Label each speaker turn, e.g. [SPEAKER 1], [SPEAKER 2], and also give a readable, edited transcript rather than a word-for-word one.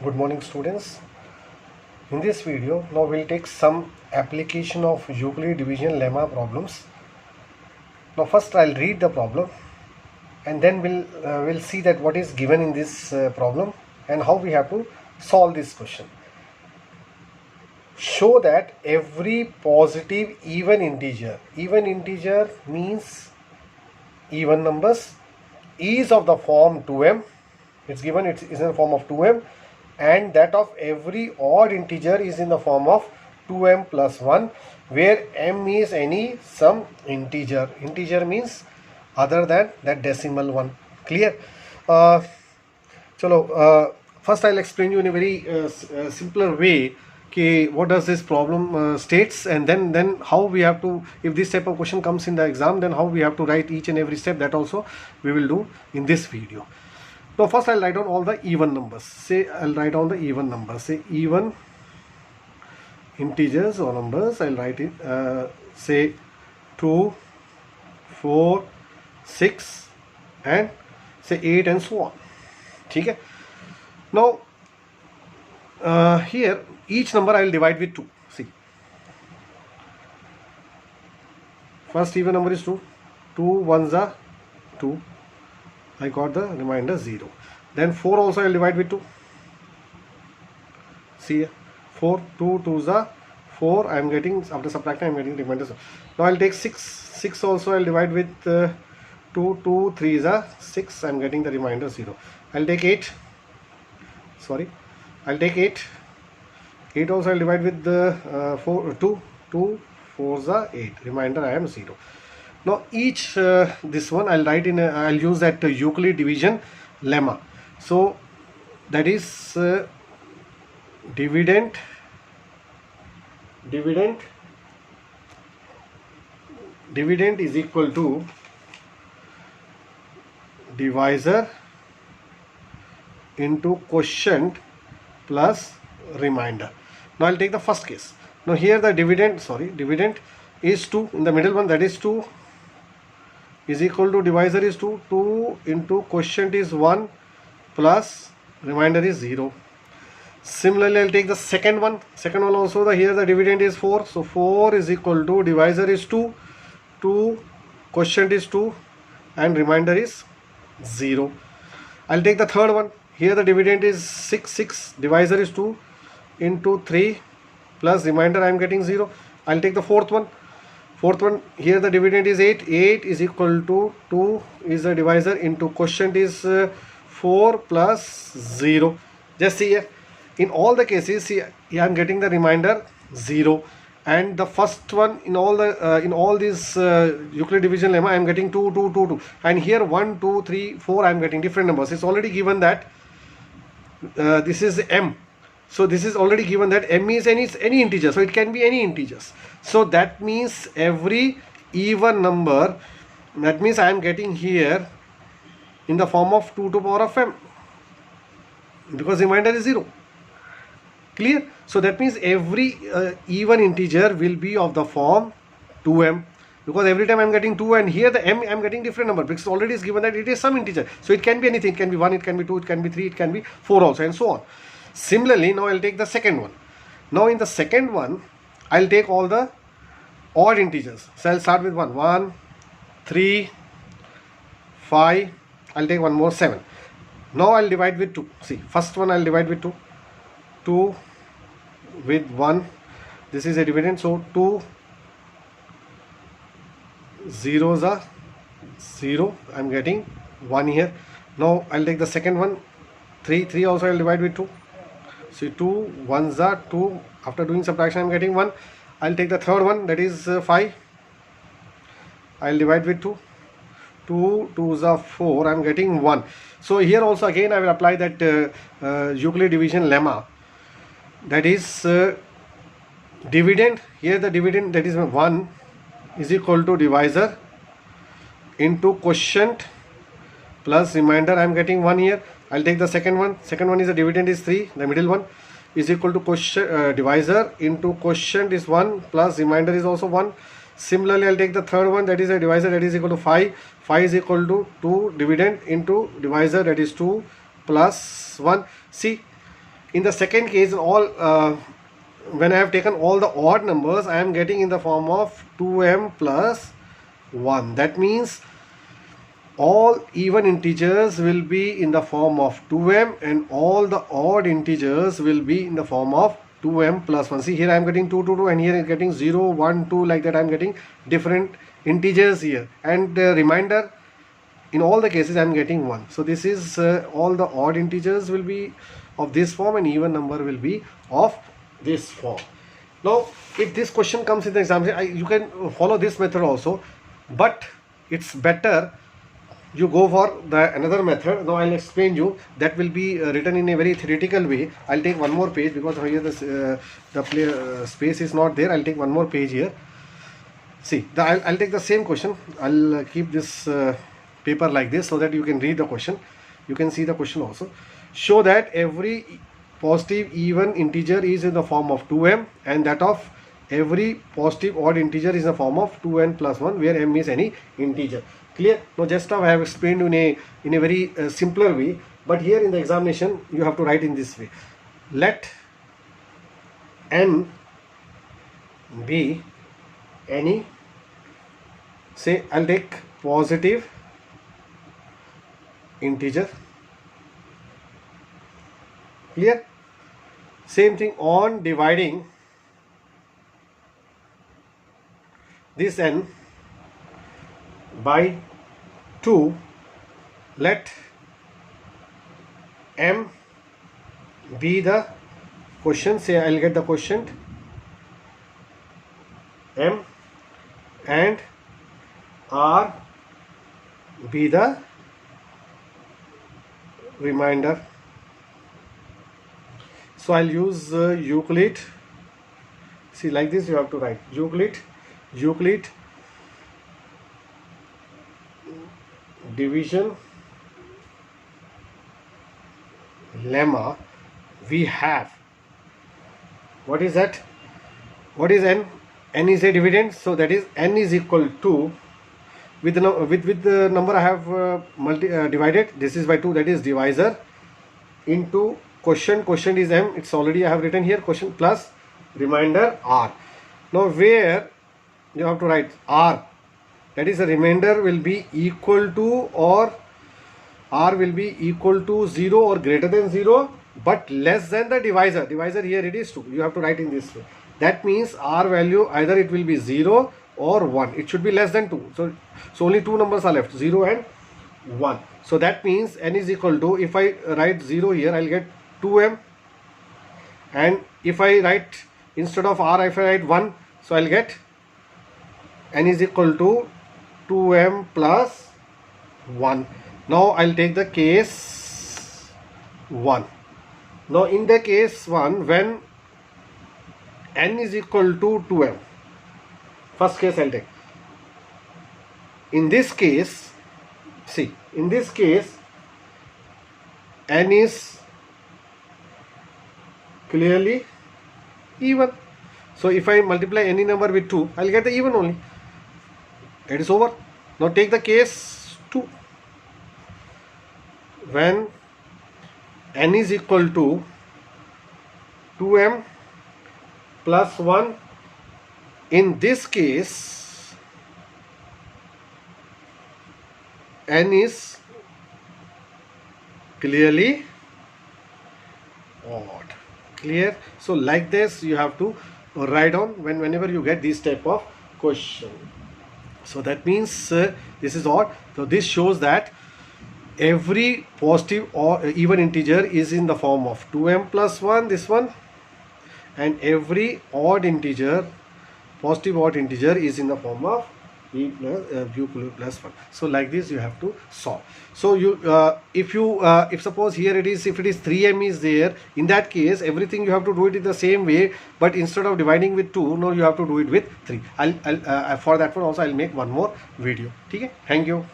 [SPEAKER 1] Good morning, students. In this video, now we'll take some application of Euclid division lemma problems. Now first I'll read the problem and then we'll see that what is given in this problem and how we have to solve this question. Show that every positive even integer means even numbers, is of the form 2m. It's given it is in the form of 2m, and that of every odd integer is in the form of 2m plus 1, where m is any some integer. Integer means other than that decimal one. Clear? First I'll explain you in a very simpler way what does this problem states, and then how we have to, if this type of question comes in the exam, then how we have to write each and every step. That also we will do in this video. Now first I'll write down all the even numbers. I'll write down the even numbers. Say even integers or numbers. I'll write it. Say 2, 4, 6 and say 8 and so on. Okay. Now here each number I will divide with 2. See, first even number is 2. 2 ones are 2. I got the remainder 0. Then 4 also I will divide with 2. See here, 4, 2 2s are 4. I am getting, after subtracting I am getting remainder 0. Now I will take 6. 6 also I will divide with 2. 2 3s are 6. I am getting the remainder 0. I will take 8. Sorry, I will take 8. 8 also I will divide with the 2. 2 4s are 8. Remainder I am 0. Now each this one I'll write in I'll use that Euclid division lemma. So that is dividend is equal to divisor into quotient plus remainder. Now I'll take the first case. Now here the dividend is 2 in the middle one, that is 2 is equal to divisor is 2. 2 into quotient is 1 plus remainder is 0. Similarly, I'll take the second one. Second one also, here the dividend is 4. So 4 is equal to divisor is 2. 2 quotient is 2 and remainder is 0. I'll take the third one. Here the dividend is 6. 6 divisor is 2 into 3 plus remainder I am getting 0. I'll take the fourth one. Fourth one, here the dividend is 8. 8 is equal to 2 is the divisor into quotient is 4 plus 0. Just see here, in all the cases, see, I am getting the remainder 0. And the first one in all these Euclid division lemma, I am getting 2, 2, 2, 2. And here 1, 2, 3, 4, I am getting different numbers. It's already given that this is m. So this is already given that m is any integer, so it can be any integers. So that means every even number, that means I am getting here in the form of 2 to power of m, because remainder is 0. Clear? So that means every even integer will be of the form 2m, because every time I am getting 2 and here the m I am getting different number, because already is given that it is some integer. So it can be anything, it can be 1, it can be 2, it can be 3, it can be 4 also, and so on. Similarly, now I'll take the second one. Now in the second one, I'll take all the odd integers. So I'll start with 1, 1, 3, 5, I'll take one more 7. Now I'll divide with 2. See, first one I'll divide with 2. 2 with 1. This is a dividend, so 2 zeros are 0. I'm getting 1 here. Now I'll take the second one. 3. 3 also I'll divide with 2. See, 2 1s are 2. After doing subtraction I'm getting 1. I'll take the third one, that is 5. I'll divide with 2. 2 2s are 4. I'm getting 1. So here also again I will apply that Euclid division lemma. That is dividend. Here the dividend, that is 1, is equal to divisor into quotient plus remainder. I am getting 1 here. I'll take the second one. Second one is the dividend is 3. The middle one is equal to quotient, divisor into quotient is 1 plus remainder is also 1. Similarly, I'll take the third one, that is a divisor, that is equal to 5. 5 is equal to 2 dividend into divisor, that is 2 plus 1. See, in the second case, all when I have taken all the odd numbers, I am getting in the form of 2m plus 1. That means all even integers will be in the form of 2m and all the odd integers will be in the form of 2m plus 1. See, here I am getting 2, 2, 2, and here I am getting 0, 1, 2, like that. I am getting different integers here, and the remainder in all the cases I am getting 1. So this is all the odd integers will be of this form and even number will be of this form. Now if this question comes in the exam, you can follow this method also, but it's better you go for the another method. Now I'll explain you. That will be written in a very theoretical way. I'll take one more page because here the space is not there. I'll take one more page here. See, I'll take the same question. I'll keep this paper like this so that you can read the question. You can see the question also. Show that every positive even integer is in the form of 2m and that of every positive odd integer is in the form of 2n plus 1, where m is any integer. Clear? Now just now I have explained in a very simpler way, but here in the examination you have to write in this way. Let n be any, say I'll take positive integer. Clear? Same thing on dividing this n by 2, let m be the quotient. Say I'll get the quotient m and r be the remainder. So I'll use Euclid. See, like this you have to write Euclid division lemma. We have, what is that? What is n? N is a dividend, so that is n is equal to, with the number I have divided, this is by 2, that is divisor, into quotient is m, it's already I have written here, quotient plus remainder r. Now where you have to write r, that is the remainder will be equal to, or r will be equal to 0 or greater than 0 but less than the divisor. Divisor here it is 2. You have to write in this way. That means r value either it will be 0 or 1. It should be less than 2. So only two numbers are left, 0 and 1. So that means n is equal to, if I write 0 here, I'll get 2m, and if I write instead of r, if I write 1, so I'll get n is equal to 2m plus 1. Now I'll take the case 1. Now in the case 1, when n is equal to 2m, first case I'll take. In this case, see, in this case n is clearly even. So if I multiply any number with 2, I'll get the even only. It is over. Now take the case 2. When n is equal to 2m plus 1, in this case n is clearly odd. Clear? So like this you have to write down whenever you get this type of question. So that means this is odd. So this shows that every positive or even integer is in the form of 2m plus 1, this one, and every odd integer, positive odd integer, is in the form of b plus 1. So like this you have to solve. So you if suppose here it is, if it is 3m is there, in that case everything you have to do it in the same way, but instead of dividing with 2, now you have to do it with 3. I'll for that one also I'll make one more video. Okay, thank you.